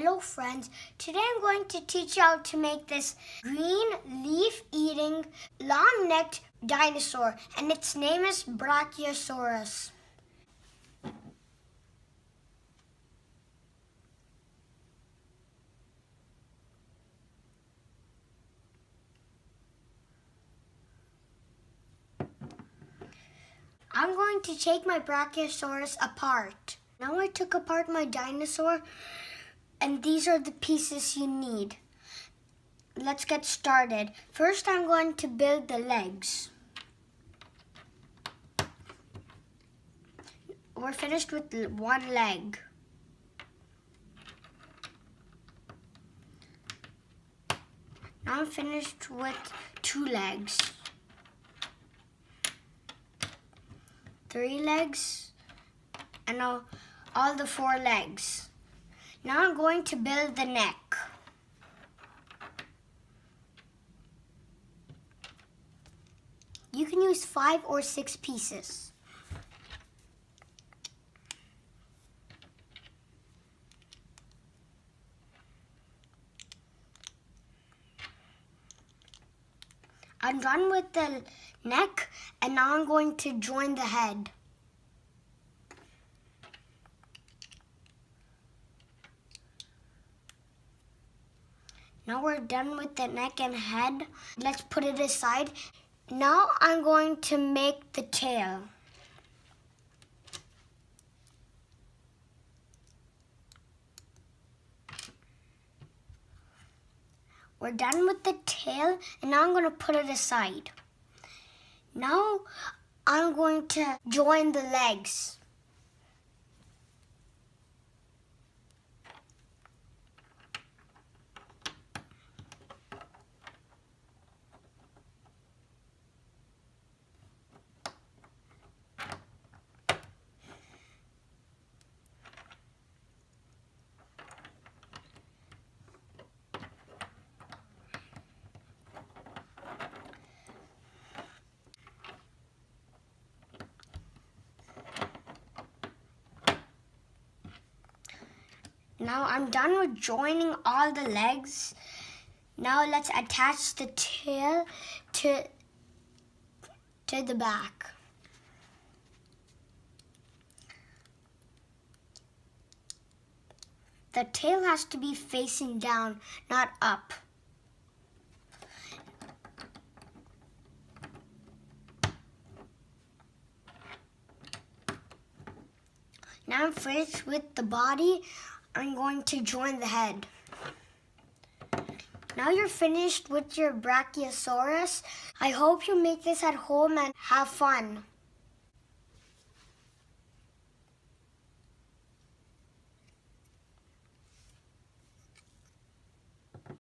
Hello friends, today I'm going to teach you how to make this green leaf-eating long-necked dinosaur, and its name is Brachiosaurus. I'm going to take my Brachiosaurus apart. Now I took apart my dinosaur, and these are the pieces you need. Let's get started. First, I'm going to build the legs. We're finished with one leg. Now I'm finished with 2 legs. 3 legs, and now all the 4 legs. Now I'm going to build the neck. You can use 5 or 6 pieces. I'm done with the neck, and now I'm going to join the head. Now we're done with the neck and head. Let's put it aside. Now I'm going to make the tail. We're done with the tail, and now I'm going to put it aside. Now I'm going to join the legs. Now I'm done with joining all the legs. Now let's attach the tail to the back. The tail has to be facing down, not up. Now I'm finished with the body. I'm going to join the head. Now you're finished with your Brachiosaurus. I hope you make this at home and have fun.